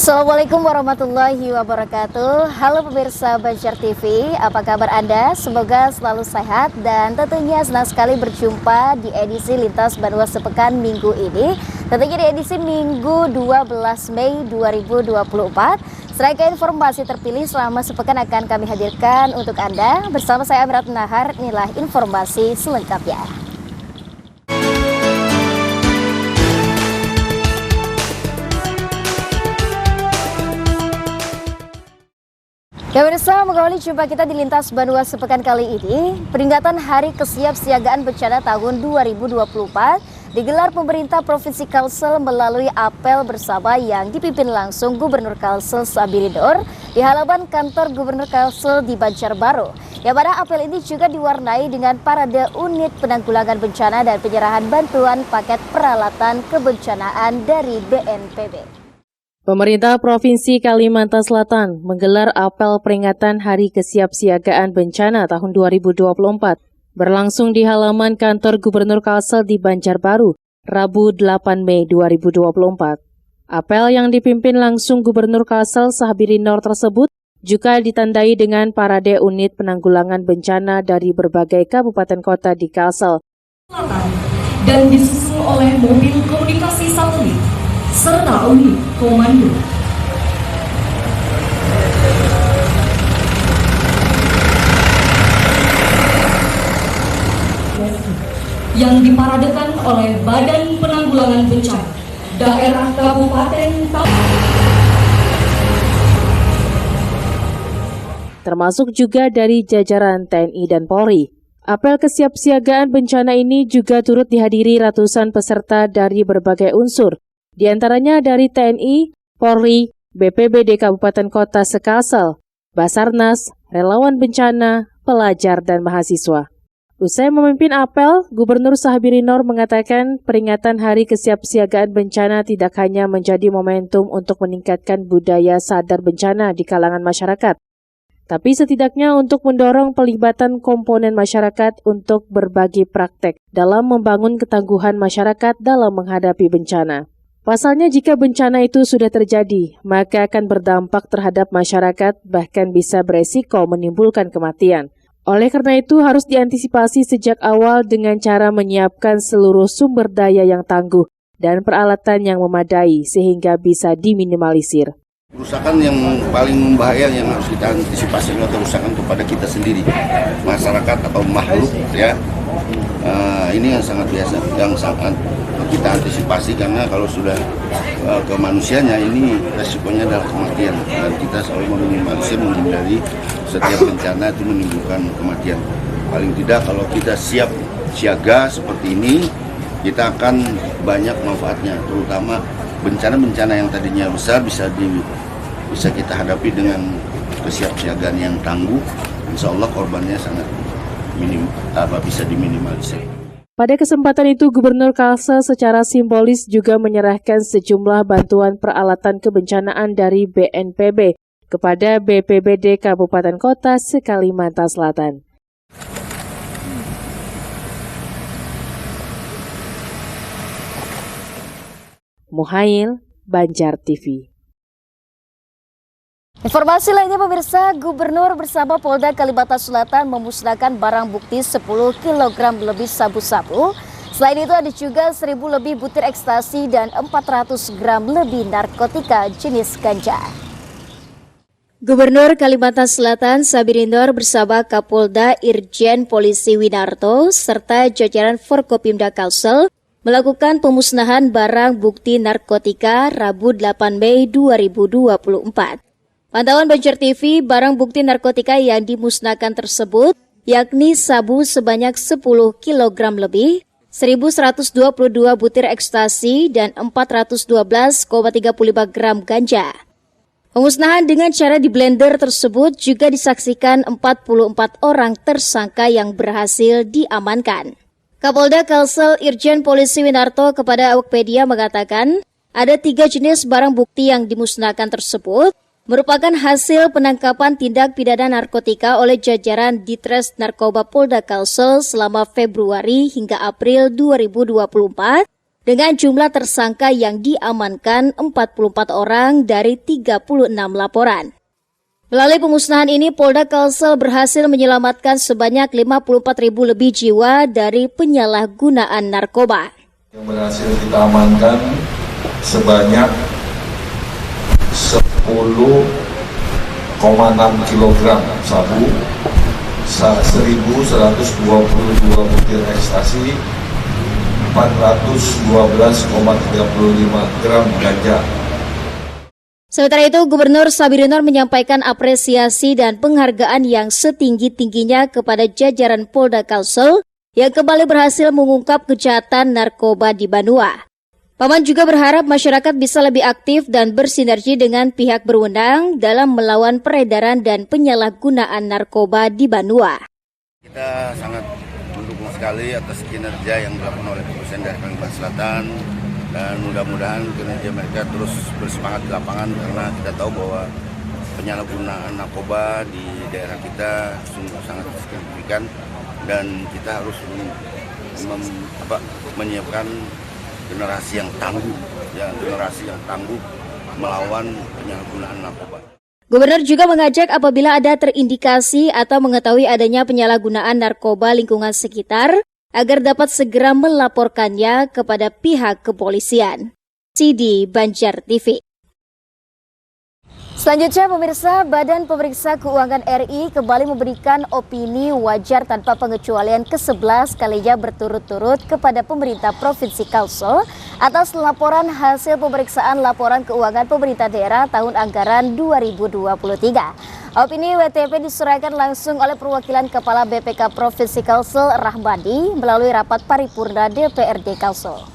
Assalamualaikum warahmatullahi wabarakatuh. Halo pemirsa Banjar TV, apa kabar Anda? Semoga selalu sehat dan tentunya senang sekali berjumpa di edisi Lintas Banua Sepekan minggu ini. Tentunya di edisi Minggu 12 Mei 2024. Serangkaian informasi terpilih selama sepekan akan kami hadirkan untuk Anda. Bersama saya Amirat Nahar, inilah informasi selengkapnya. Ya pemirsa, mengawali jumpa kita di Lintas Banua Sepekan kali ini, peringatan Hari Kesiapsiagaan Bencana tahun 2024 digelar pemerintah Provinsi Kalsel melalui apel bersama yang dipimpin langsung Gubernur Kalsel Sabiridor di halaman kantor Gubernur Kalsel di Banjarbaru. Yang pada apel ini juga diwarnai dengan parade unit penanggulangan bencana dan penyerahan bantuan paket peralatan kebencanaan dari BNPB. Pemerintah Provinsi Kalimantan Selatan menggelar apel peringatan Hari Kesiapsiagaan Bencana tahun 2024 berlangsung di halaman kantor Gubernur Kalsel di Banjarbaru, Rabu 8 Mei 2024. Apel yang dipimpin langsung Gubernur Kalsel Sabiridor tersebut juga ditandai dengan parade unit penanggulangan bencana dari berbagai kabupaten kota di Kalsel. Dan disusul oleh mobil komunikasi satelit serta unit komando. Yang diparadekan oleh Badan Penanggulangan Bencana Daerah Kabupaten termasuk juga dari jajaran TNI dan Polri. Apel kesiapsiagaan bencana ini juga turut dihadiri ratusan peserta dari berbagai unsur, di antaranya dari TNI, Polri, BPBD Kabupaten Kota Sekalsel, Basarnas, relawan bencana, pelajar, dan mahasiswa. Usai memimpin apel, Gubernur Sabiridor mengatakan peringatan Hari Kesiapsiagaan Bencana tidak hanya menjadi momentum untuk meningkatkan budaya sadar bencana di kalangan masyarakat, tapi setidaknya untuk mendorong pelibatan komponen masyarakat untuk berbagi praktek dalam membangun ketangguhan masyarakat dalam menghadapi bencana. Pasalnya jika bencana itu sudah terjadi, maka akan berdampak terhadap masyarakat, bahkan bisa beresiko menimbulkan kematian. Oleh karena itu harus diantisipasi sejak awal dengan cara menyiapkan seluruh sumber daya yang tangguh dan peralatan yang memadai sehingga bisa diminimalisir. Kerusakan yang paling membahayakan yang harus kita antisipasi adalah kerusakan kepada kita sendiri, masyarakat atau makhluk ya. Ini yang sangat biasa, yang sangat kita antisipasi karena kalau sudah ke manusianya ini resikonya adalah kematian dan kita selalu meminimalisir menghindari setiap bencana itu menimbulkan kematian. Paling tidak kalau kita siap siaga seperti ini kita akan banyak manfaatnya, terutama bencana-bencana yang tadinya besar bisa kita hadapi dengan kesiapsiagaan yang tangguh. Insya Allah korbannya sangat bisa diminimalisir. Pada kesempatan itu, Gubernur Kalsel secara simbolis juga menyerahkan sejumlah bantuan peralatan kebencanaan dari BNPB kepada BPBD Kabupaten Kota se-Kalimantan Selatan. Muhail, Banjar TV. Informasi lainnya pemirsa, Gubernur bersama Polda Kalimantan Selatan memusnahkan barang bukti 10 kg lebih sabu-sabu. Selain itu ada juga 1.000 lebih butir ekstasi dan 400 gram lebih narkotika jenis ganja. Gubernur Kalimantan Selatan Sabiridor bersama Kapolda Irjen Polisi Winarto serta jajaran Forkopimda Kalsel melakukan pemusnahan barang bukti narkotika Rabu 8 Mei 2024. Pantauan Banjar TV, barang bukti narkotika yang dimusnahkan tersebut yakni sabu sebanyak 10 kg lebih, 1.122 butir ekstasi, dan 412,35 gram ganja. Pemusnahan dengan cara di blender tersebut juga disaksikan 44 orang tersangka yang berhasil diamankan. Kapolda Kalsel Irjen Polisi Winarto kepada awak media mengatakan ada 3 jenis barang bukti yang dimusnahkan tersebut, merupakan hasil penangkapan tindak pidana narkotika oleh jajaran Ditres Narkoba Polda Kalsel selama Februari hingga April 2024 dengan jumlah tersangka yang diamankan 44 orang dari 36 laporan. Melalui pemusnahan ini, Polda Kalsel berhasil menyelamatkan sebanyak 54.000 lebih jiwa dari penyalahgunaan narkoba. Yang berhasil kita amankan sebanyak 10,6 kg sabu, 1.122 butir ekstasi, 412,35 gram ganja. Sementara itu, Gubernur Sabirindor menyampaikan apresiasi dan penghargaan yang setinggi-tingginya kepada jajaran Polda Kalsel yang kembali berhasil mengungkap kejahatan narkoba di Banua. Paman juga berharap masyarakat bisa lebih aktif dan bersinergi dengan pihak berwenang dalam melawan peredaran dan penyalahgunaan narkoba di Banua. Kita sangat mendukung sekali atas kinerja yang dilakukan oleh Kepolisian Daerah Kalimantan Selatan, dan mudah-mudahan kinerja mereka terus bersemangat di lapangan, karena kita tahu bahwa penyalahgunaan narkoba di daerah kita sungguh sangat signifikan, dan kita harus menyiapkan generasi yang tangguh melawan penyalahgunaan narkoba. Gubernur juga mengajak apabila ada terindikasi atau mengetahui adanya penyalahgunaan narkoba lingkungan sekitar, agar dapat segera melaporkannya kepada pihak kepolisian. CD Banjar TV. Selanjutnya, pemirsa, Badan Pemeriksa Keuangan RI kembali memberikan opini wajar tanpa pengecualian ke-11 kalinya berturut-turut kepada pemerintah Provinsi Kalsel atas laporan hasil pemeriksaan laporan keuangan pemerintah daerah tahun anggaran 2023. Opini WTP diserahkan langsung oleh perwakilan Kepala BPK Provinsi Kalsel Rahmadi melalui rapat paripurna DPRD Kalsel.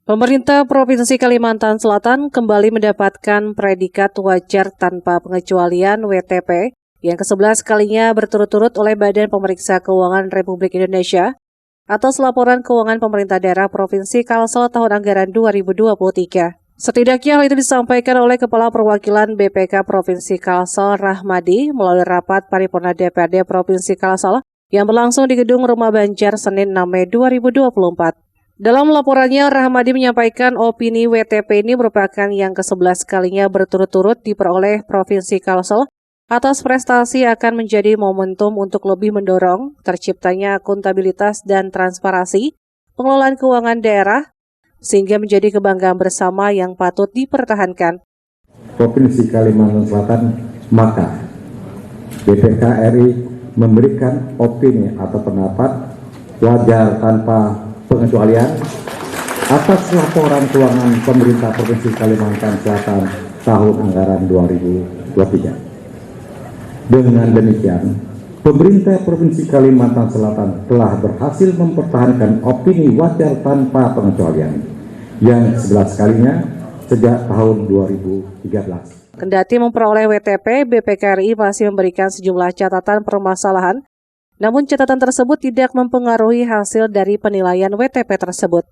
Pemerintah Provinsi Kalimantan Selatan kembali mendapatkan predikat wajar tanpa pengecualian WTP yang ke-11 kalinya berturut-turut oleh Badan Pemeriksa Keuangan Republik Indonesia atas laporan keuangan pemerintah daerah Provinsi Kalsel tahun anggaran 2023. Setidaknya hal itu disampaikan oleh Kepala Perwakilan BPK Provinsi Kalsel Rahmadi melalui rapat paripurna DPRD Provinsi Kalsel yang berlangsung di Gedung Rumah Banjar Senin 6 Mei 2024. Dalam laporannya, Rahmadi menyampaikan opini WTP ini merupakan yang ke-11 kalinya berturut-turut diperoleh Provinsi Kalsel atas prestasi akan menjadi momentum untuk lebih mendorong terciptanya akuntabilitas dan transparansi pengelolaan keuangan daerah sehingga menjadi kebanggaan bersama yang patut dipertahankan. Provinsi Kalimantan Selatan, maka BPK RI memberikan opini atau pendapat wajar tanpa pengecualian atas laporan keuangan pemerintah Provinsi Kalimantan Selatan tahun anggaran 2023. Dengan demikian, pemerintah Provinsi Kalimantan Selatan telah berhasil mempertahankan opini wajar tanpa pengecualian yang 11 kalinya sejak tahun 2013. Kendati memperoleh WTP, BPK RI masih memberikan sejumlah catatan permasalahan. Namun catatan tersebut tidak mempengaruhi hasil dari penilaian WTP tersebut.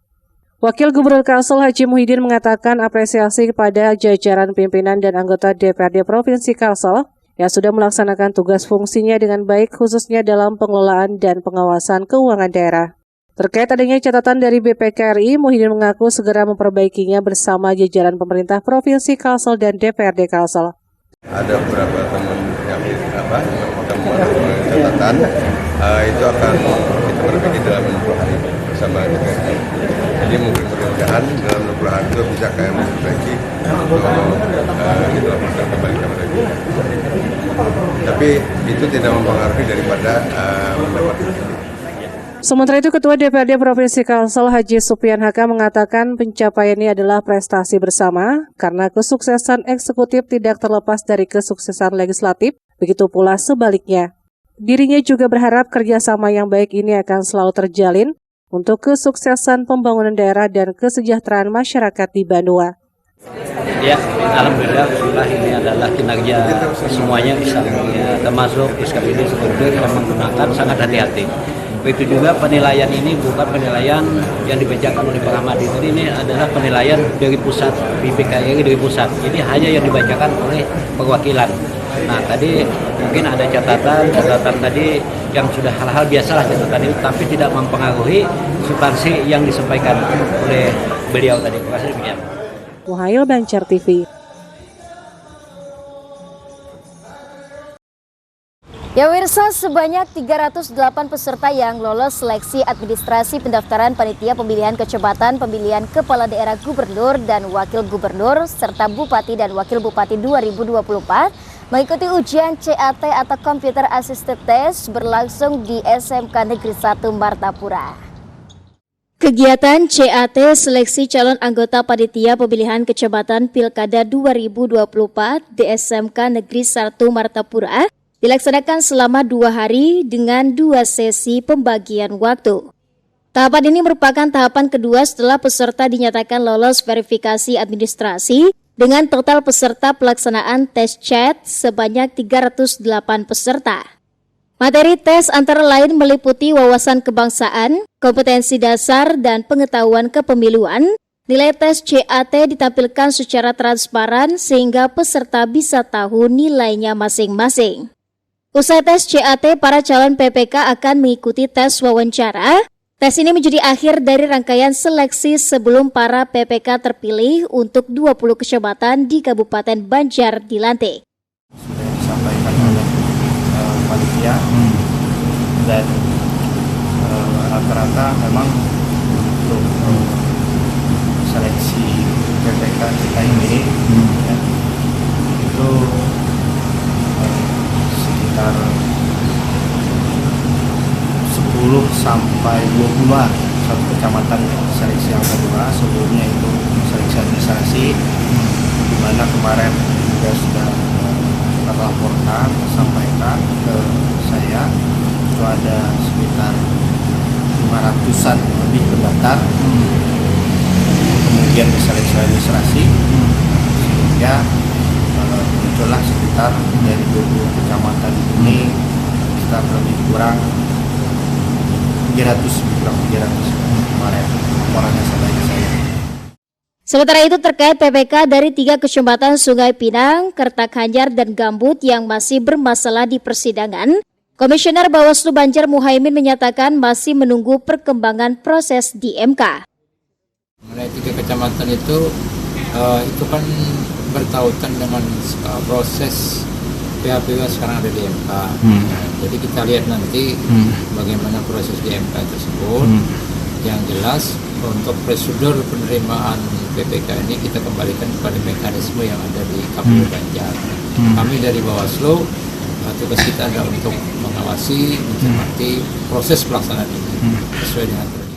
Wakil Gubernur Kalsel Haji Muhyiddin mengatakan apresiasi kepada jajaran pimpinan dan anggota DPRD Provinsi Kalsel yang sudah melaksanakan tugas fungsinya dengan baik khususnya dalam pengelolaan dan pengawasan keuangan daerah. Terkait adanya catatan dari BPK RI, Muhyiddin mengaku segera memperbaikinya bersama jajaran pemerintah Provinsi Kalsel dan DPRD Kalsel. Ada beberapa teman catatan itu akan kita perbaiki dalam 20 hari bersama DPRD. Jadi mudah-mudahan dalam 20 hari itu bisa kami memperbaiki untuk dilaporkan kembali kepada DPRD. Tapi itu tidak mempengaruhi daripada mendapatkan. Sementara itu, Ketua DPRD Provinsi Kalsel Haji Supian Haka mengatakan pencapaian ini adalah prestasi bersama karena kesuksesan eksekutif tidak terlepas dari kesuksesan legislatif, begitu pula sebaliknya. Dirinya juga berharap kerjasama yang baik ini akan selalu terjalin untuk kesuksesan pembangunan daerah dan kesejahteraan masyarakat di Banua. Ya, alhamdulillah ini adalah kinerja semuanya bisa, ya, termasuk SKPD seperti memang menggunakan sangat hati-hati. Begitu juga penilaian ini bukan penilaian yang dibacakan oleh pengamat. Jadi ini adalah penilaian dari pusat, BPKRI dari pusat. Jadi hanya yang dibacakan oleh perwakilan. Nah tadi mungkin ada catatan tadi yang sudah hal-hal biasalah catatan itu, tapi tidak mempengaruhi substansi yang disampaikan oleh beliau tadi. Terima kasih demikian. Muhail, Banjar TV. Ya Wirsa, sebanyak 308 peserta yang lolos seleksi administrasi pendaftaran panitia pemilihan kecamatan, pemilihan kepala daerah gubernur dan wakil gubernur, serta bupati dan wakil bupati 2024 mengikuti ujian CAT atau Computer Assisted Test berlangsung di SMK Negeri 1 Martapura. Kegiatan CAT seleksi calon anggota panitia pemilihan kecamatan Pilkada 2024 di SMK Negeri 1 Martapura dilaksanakan selama 2 hari dengan 2 sesi pembagian waktu. Tahapan ini merupakan tahapan kedua setelah peserta dinyatakan lolos verifikasi administrasi dengan total peserta pelaksanaan tes CAT sebanyak 308 peserta. Materi tes antara lain meliputi wawasan kebangsaan, kompetensi dasar, dan pengetahuan kepemiluan. Nilai tes CAT ditampilkan secara transparan sehingga peserta bisa tahu nilainya masing-masing. Usai tes CAT, para calon PPK akan mengikuti tes wawancara. Tes ini menjadi akhir dari rangkaian seleksi sebelum para PPK terpilih untuk 20 kecamatan di Kabupaten Banjar dilantik. Sudah disampaikan oleh panitia dan rata-rata memang untuk seleksi PPK kita ini ya, itu sekitar 10 sampai 20-an satu kecamatan seleksi yang kedua. Sebelumnya itu seleksi administrasi, di mana kemarin juga sudah terlaporkan, sampaikan ke saya itu ada sekitar 500-an lebih pendaftar, kemudian diseleksi administrasi, sehingga muncullah sekitar dari 20 kecamatan ini sekitar lebih kurang 300 kemarin laporannya sampai ke saya. Sementara itu terkait PPK dari 3 kecamatan Sungai Pinang, Kertakanyar, dan Gambut yang masih bermasalah di persidangan, Komisioner Bawaslu Banjar Muhaimin menyatakan masih menunggu perkembangan proses di MK. Mengenai 3 kecamatan itu kan bertautan dengan proses PHPU sekarang ada di MK. Jadi kita lihat nanti bagaimana proses di MK tersebut. Yang jelas untuk prosedur penerimaan PPK ini kita kembalikan kepada mekanisme yang ada di KPU Banjar. Kami dari Bawaslu, tugas kita adalah untuk mengawasi, mencermati proses pelaksanaan ini sesuai dengan aturan.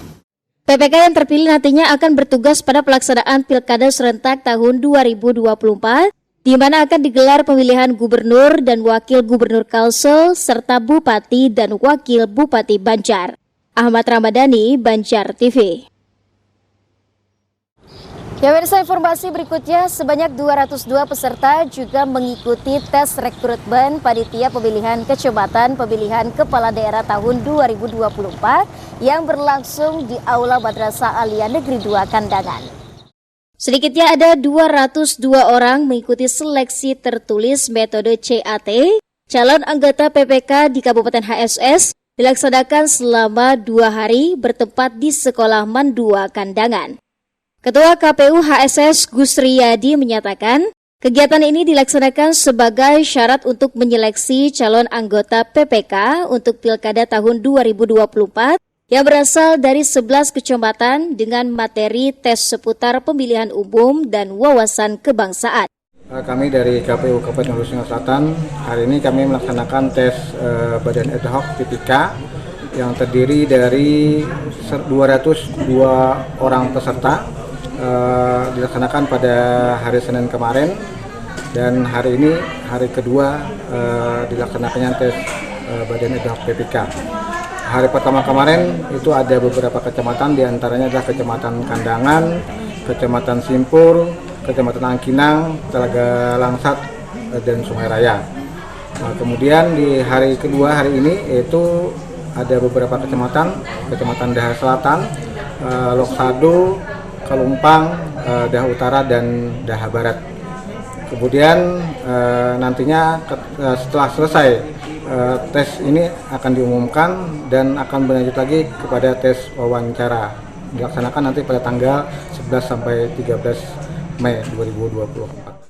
PPK yang terpilih nantinya akan bertugas pada pelaksanaan Pilkada serentak tahun 2024, di mana akan digelar pemilihan gubernur dan wakil gubernur Kalsel, serta bupati dan wakil bupati Banjar. Ahmad Ramadhani, Banjar TV. Ya, pemirsa, informasi berikutnya, sebanyak 202 peserta juga mengikuti tes rekrutmen panitia pemilihan kecamatan pemilihan kepala daerah tahun 2024 yang berlangsung di Aula Madrasah Aliyah Negeri 2 Kandangan. Sedikitnya ada 202 orang mengikuti seleksi tertulis metode CAT, calon anggota PPK di Kabupaten HSS, dilaksanakan selama 2 hari bertempat di Sekolah Man 2 Kandangan. Ketua KPU HSS Gus Riyadi menyatakan, kegiatan ini dilaksanakan sebagai syarat untuk menyeleksi calon anggota PPK untuk Pilkada tahun 2024 yang berasal dari 11 kecamatan dengan materi tes seputar pemilihan umum dan wawasan kebangsaan. Kami dari KPU Kabupaten Hulu Sungai Selatan, hari ini kami melaksanakan tes Badan Ad Hoc PPK yang terdiri dari 202 orang peserta. Dilaksanakan pada hari Senin kemarin, dan hari ini hari kedua dilaksanakannya tes Badan Ad Hoc PPK. Hari pertama kemarin itu ada beberapa kecamatan, diantaranya adalah Kecamatan Kandangan, Kecamatan Simpur, Kecamatan Angkinang, Telaga Langsat, dan Sungai Raya. Kemudian di hari kedua hari ini yaitu ada beberapa kecamatan Daha Selatan, Loksado, Kalumpang, Daha Utara, dan Daha Barat. Kemudian nantinya setelah selesai tes ini akan diumumkan dan akan berlanjut lagi kepada tes wawancara. Dilaksanakan nanti pada tanggal 11 sampai 13 Mei 2024.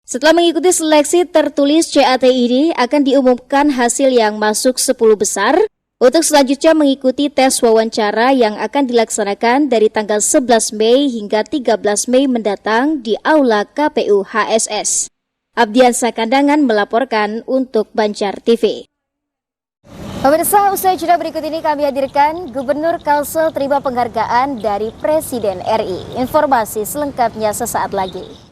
Setelah mengikuti seleksi tertulis CAT ini, akan diumumkan hasil yang masuk 10 besar untuk selanjutnya mengikuti tes wawancara yang akan dilaksanakan dari tanggal 11 Mei hingga 13 Mei mendatang di Aula KPU HSS. Abdiansa Kandangan melaporkan untuk Banjar TV. Pemirsa, usai jeda berikut ini kami hadirkan Gubernur Kalsel terima penghargaan dari Presiden RI. Informasi selengkapnya sesaat lagi.